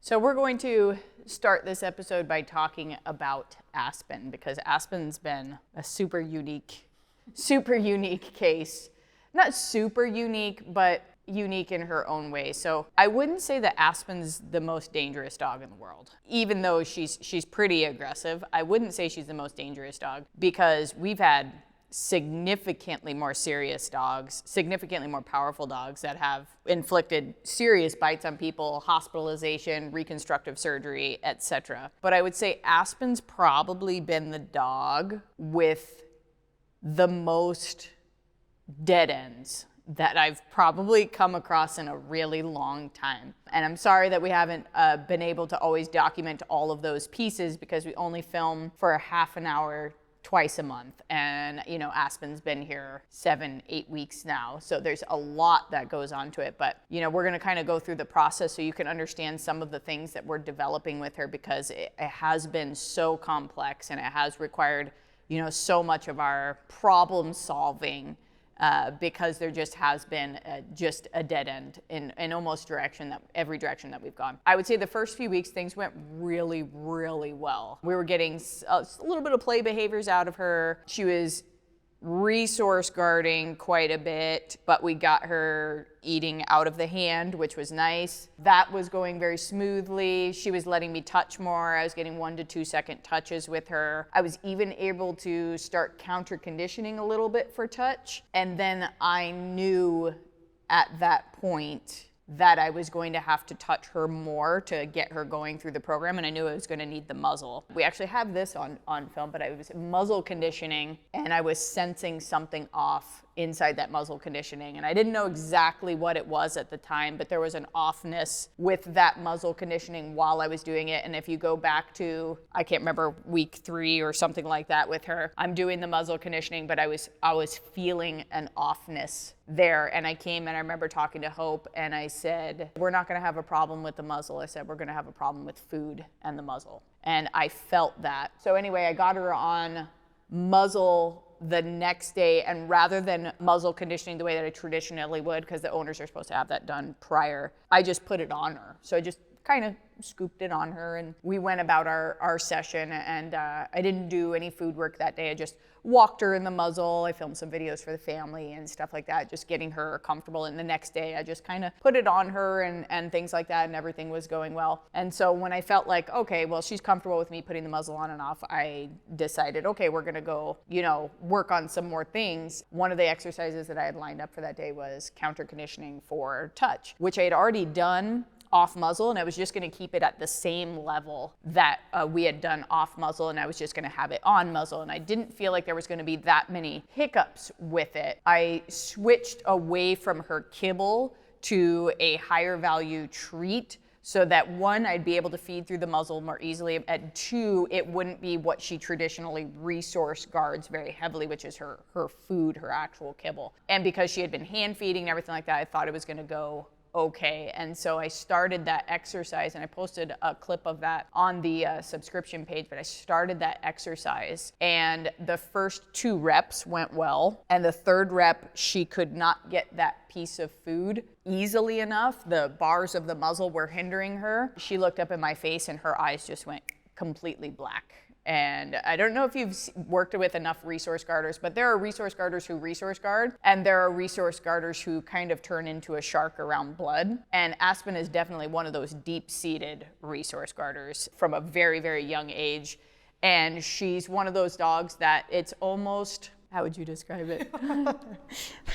So we're going to start this episode by talking about Aspen, because Aspen's been a super unique case. Not super unique, but unique in her own way. So I wouldn't say that Aspen's the most dangerous dog in the world. Even though she's pretty aggressive, I wouldn't say she's the most dangerous dog, because we've had significantly more serious dogs, significantly more powerful dogs that have inflicted serious bites on people, hospitalization, reconstructive surgery, etc. But I would say Aspen's probably been the dog with the most dead ends that I've probably come across in a really long time. And I'm sorry that we haven't been able to always document all of those pieces, because we only film for a half an hour twice a month. And, you know, Aspen's been here 7-8 weeks now. So there's a lot that goes on to it. But, you know, we're going to kind of go through the process so you can understand some of the things that we're developing with her, because it has been so complex and it has required, you know, so much of our problem solving, because there just has been just a dead end in almost every direction that we've gone. I would say the first few weeks things went really, really well. We were getting a little bit of play behaviors out of her. She was resource guarding quite a bit, but we got her eating out of the hand, which was nice. That was going very smoothly. She was letting me touch more. I was getting 1 to 2 second touches with her. I was even able to start counter conditioning a little bit for touch. And then I knew at that point that I was going to have to touch her more to get her going through the program, and I knew I was going to need the muzzle. We actually have this on film, but I was muzzle conditioning, and I was sensing something off inside that muzzle conditioning. And I didn't know exactly what it was at the time, but there was an offness with that muzzle conditioning while I was doing it. And if you go back to, I can't remember, week 3 or something like that with her, I'm doing the muzzle conditioning, but I was feeling an offness there. And I came and I remember talking to Hope, and I said, we're not going to have a problem with the muzzle. I said, we're going to have a problem with food and the muzzle. And I felt that. So anyway, I got her on muzzle the next day, and rather than muzzle conditioning the way that I traditionally would, because the owners are supposed to have that done prior, I just put it on her. So I just kind of scooped it on her, and we went about our session. And I didn't do any food work that day. I just walked her in the muzzle. I filmed some videos for the family and stuff like that, just getting her comfortable. And the next day I just kind of put it on her and things like that, and everything was going well. And so when I felt like, okay, well, she's comfortable with me putting the muzzle on and off, I decided, okay, we're gonna go, you know, work on some more things. One of the exercises that I had lined up for that day was counter conditioning for touch, which I had already done off muzzle, and I was just going to keep it at the same level that we had done off muzzle, and I was just going to have it on muzzle. And I didn't feel like there was going to be that many hiccups with it. I switched away from her kibble to a higher value treat, so that 1, I'd be able to feed through the muzzle more easily, and 2, it wouldn't be what she traditionally resource guards very heavily, which is her food, her actual kibble. And because she had been hand feeding and everything like that, I thought it was going to go okay. And so I started that exercise, and I posted a clip of that on the subscription page, but I started that exercise, and the first 2 reps went well. And the 3rd rep, she could not get that piece of food easily enough. The bars of the muzzle were hindering her. She looked up in my face and her eyes just went completely black. And I don't know if you've worked with enough resource guarders, but there are resource guarders who resource guard, and there are resource guarders who kind of turn into a shark around blood. And Aspen is definitely one of those deep-seated resource guarders from a very, very young age. And she's one of those dogs that it's almost, how would you describe it?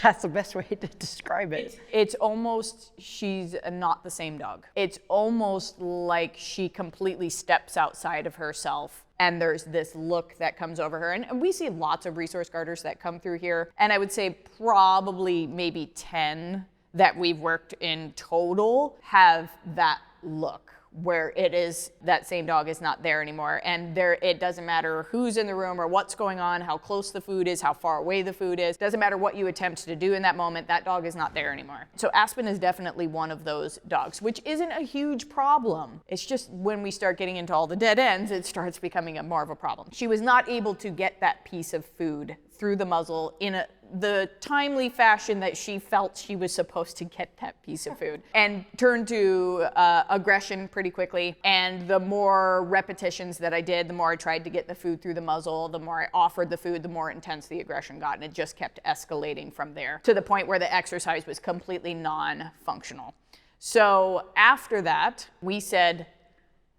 That's the best way to describe it. It's almost, she's not the same dog. It's almost like she completely steps outside of herself, and there's this look that comes over her. And we see lots of resource guarders that come through here, and I would say probably maybe 10 that we've worked in total have that look, where it is that same dog is not there anymore. And it doesn't matter who's in the room or what's going on, how close the food is, how far away the food is. Doesn't matter what you attempt to do in that moment, that dog is not there anymore. So Aspen is definitely one of those dogs, which isn't a huge problem. It's just when we start getting into all the dead ends, it starts becoming more of a problem. She was not able to get that piece of food through the muzzle in the timely fashion that she felt she was supposed to get that piece of food, and turned to aggression pretty quickly. And the more repetitions that I did, the more I tried to get the food through the muzzle, the more I offered the food, the more intense the aggression got, and it just kept escalating from there to the point where the exercise was completely non-functional. So after that, we said,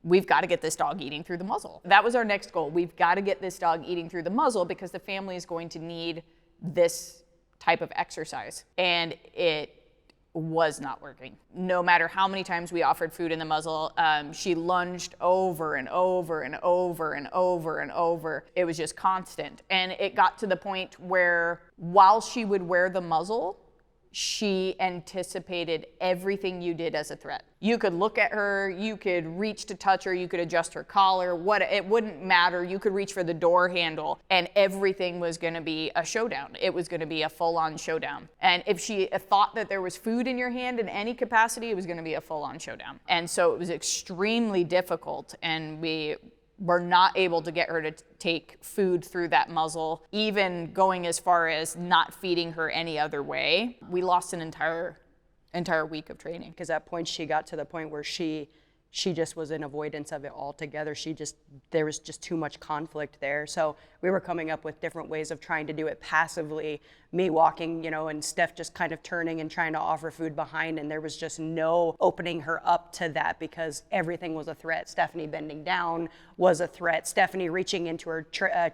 we've got to get this dog eating through the muzzle. That was our next goal. We've got to get this dog eating through the muzzle because the family is going to need this type of exercise. And it was not working. No matter how many times we offered food in the muzzle, she lunged over and over and over and over and over. It was just constant. And it got to the point where while she would wear the muzzle, she anticipated everything you did as a threat. You could look at her, you could reach to touch her, you could adjust her collar, it wouldn't matter. You could reach for the door handle, and everything was gonna be a showdown. It was gonna be a full-on showdown. And if she thought that there was food in your hand in any capacity, it was gonna be a full-on showdown. And so it was extremely difficult, and we were not able to get her to take food through that muzzle, even going as far as not feeding her any other way. We lost an entire week of training. Because at that point, she got to the point where she just was in avoidance of it altogether. There was just too much conflict there. So we were coming up with different ways of trying to do it passively. Me walking, and Steph just kind of turning and trying to offer food behind, and there was just no opening her up to that because everything was a threat. Stephanie bending down was a threat. Stephanie reaching into her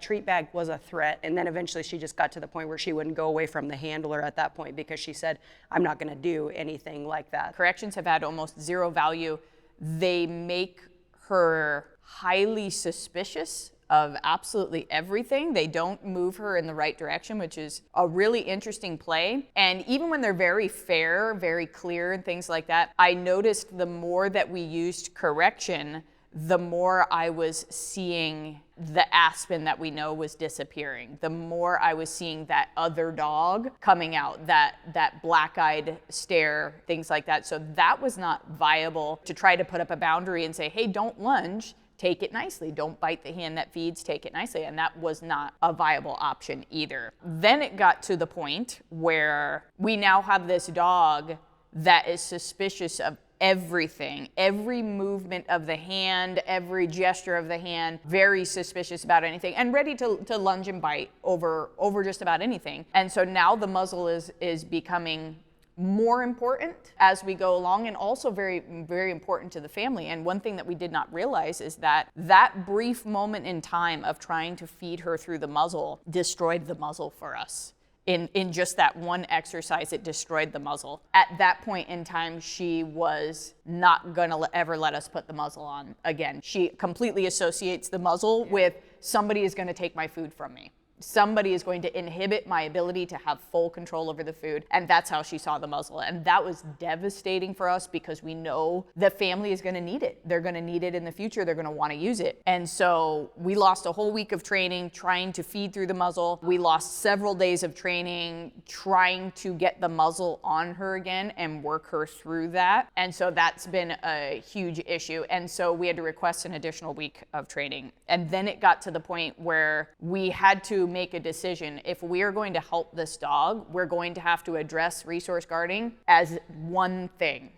treat bag was a threat. And then eventually she just got to the point where she wouldn't go away from the handler at that point because she said, I'm not gonna do anything like that. Corrections have had almost zero value. They make her highly suspicious of absolutely everything. They don't move her in the right direction, which is a really interesting play. And even when they're very fair, very clear and things like that, I noticed the more that we used correction, the more I was seeing the Aspen that we know was disappearing. The more I was seeing that other dog coming out, that black-eyed stare, things like that. So that was not viable to try to put up a boundary and say, hey, don't lunge, take it nicely. Don't bite the hand that feeds, take it nicely. And that was not a viable option either. Then it got to the point where we now have this dog that is suspicious of everything, every movement of the hand, every gesture of the hand, very suspicious about anything, and ready to lunge and bite over just about anything. And so now the muzzle is becoming more important as we go along, and also very, very important to the family. And one thing that we did not realize is that brief moment in time of trying to feed her through the muzzle destroyed the muzzle for us. In just that one exercise, it destroyed the muzzle. At that point in time, she was not gonna ever let us put the muzzle on again. She completely associates the muzzle with somebody is gonna take my food from me. Somebody is going to inhibit my ability to have full control over the food. And that's how she saw the muzzle. And that was devastating for us because we know the family is gonna need it. They're gonna need it in the future. They're gonna wanna use it. And so we lost a whole week of training trying to feed through the muzzle. We lost several days of training trying to get the muzzle on her again and work her through that. And so that's been a huge issue. And so we had to request an additional week of training. And then it got to the point where we had to make a decision. If we are going to help this dog, we're going to have to address resource guarding as one thing.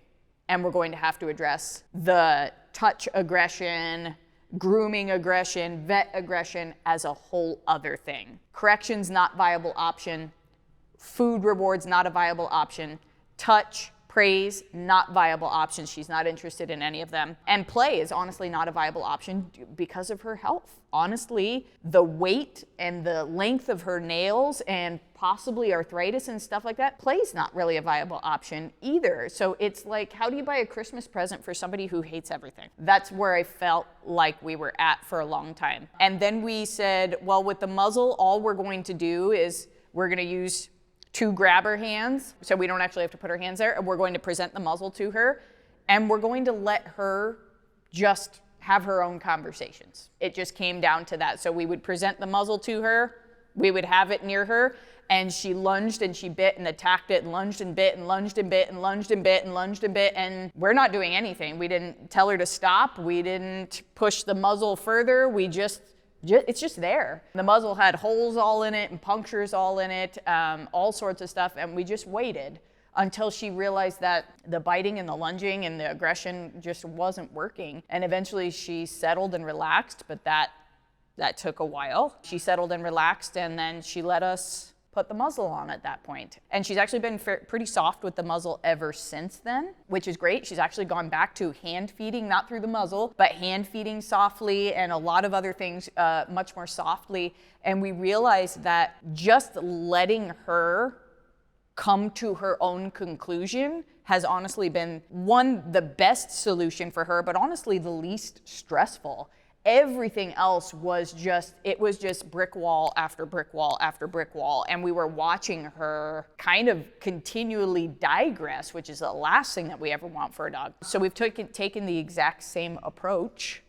And we're going to have to address the touch aggression, grooming aggression, vet aggression as a whole other thing. Correction's not viable option. Food rewards not a viable option. Touch, praise, not viable options. She's not interested in any of them. And play is honestly not a viable option because of her health. Honestly, the weight and the length of her nails and possibly arthritis and stuff like that, play's not really a viable option either. So it's like, how do you buy a Christmas present for somebody who hates everything? That's where I felt like we were at for a long time. And then we said, well, with the muzzle, all we're going to do is we're gonna use 2 grabber hands, so we don't actually have to put our hands there, and we're going to present the muzzle to her, and we're going to let her just have her own conversations. It just came down to that. So we would present the muzzle to her, we would have it near her, and she lunged and she bit and attacked it and lunged and bit and lunged and bit and lunged and bit and lunged and bit, and we're not doing anything. We didn't tell her to stop, we didn't push the muzzle further, we just it's just there. The muzzle had holes all in it and punctures all in it, all sorts of stuff, and we just waited until she realized that the biting and the lunging and the aggression just wasn't working. And eventually she settled and relaxed, but that took a while. She settled and relaxed, and then she let us put the muzzle on at that point. And she's actually been pretty soft with the muzzle ever since then, which is great. She's actually gone back to hand feeding, not through the muzzle, but hand feeding softly and a lot of other things much more softly. And we realized that just letting her come to her own conclusion has honestly been, one, the best solution for her, but honestly the least stressful. Everything else was just brick wall after brick wall after brick wall. And we were watching her kind of continually digress, which is the last thing that we ever want for a dog. So we've taken the exact same approach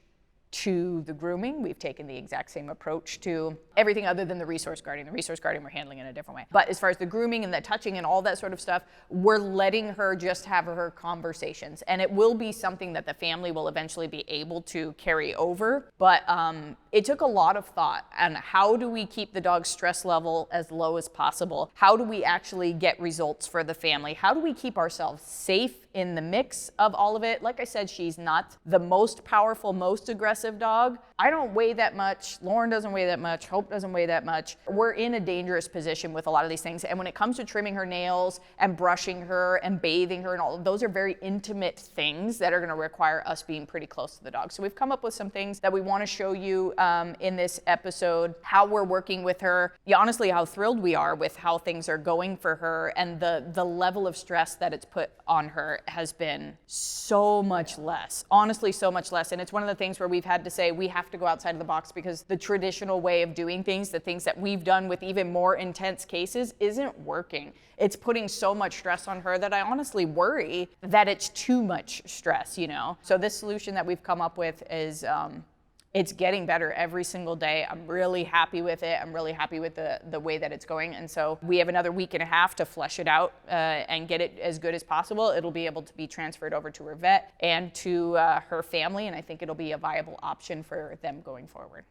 to the grooming. We've taken the exact same approach to everything other than the resource guarding. The resource guarding we're handling in a different way. But as far as the grooming and the touching and all that sort of stuff, we're letting her just have her conversations. And it will be something that the family will eventually be able to carry over. But it took a lot of thought on how do we keep the dog's stress level as low as possible? How do we actually get results for the family? How do we keep ourselves safe in the mix of all of it? Like I said, she's not the most powerful, most aggressive dog. I don't weigh that much. Lauren doesn't weigh that much. Hope doesn't weigh that much. We're in a dangerous position with a lot of these things. And when it comes to trimming her nails and brushing her and bathing her and all, those are very intimate things that are going to require us being pretty close to the dog. So we've come up with some things that we want to show you in this episode, how we're working with her. Yeah, honestly, how thrilled we are with how things are going for her, and the level of stress that it's put on her has been so much less. Honestly, so much less. And it's one of the things where we've had to say we have to go outside of the box, because the traditional way of doing things, the things that we've done with even more intense cases, isn't working. It's putting so much stress on her that I honestly worry that it's too much stress, you know? So this solution that we've come up with is it's getting better every single day. I'm really happy with it. I'm really happy with the way that it's going. And so we have another week and a half to flesh it out and get it as good as possible. It'll be able to be transferred over to her vet and to her family. And I think it'll be a viable option for them going forward.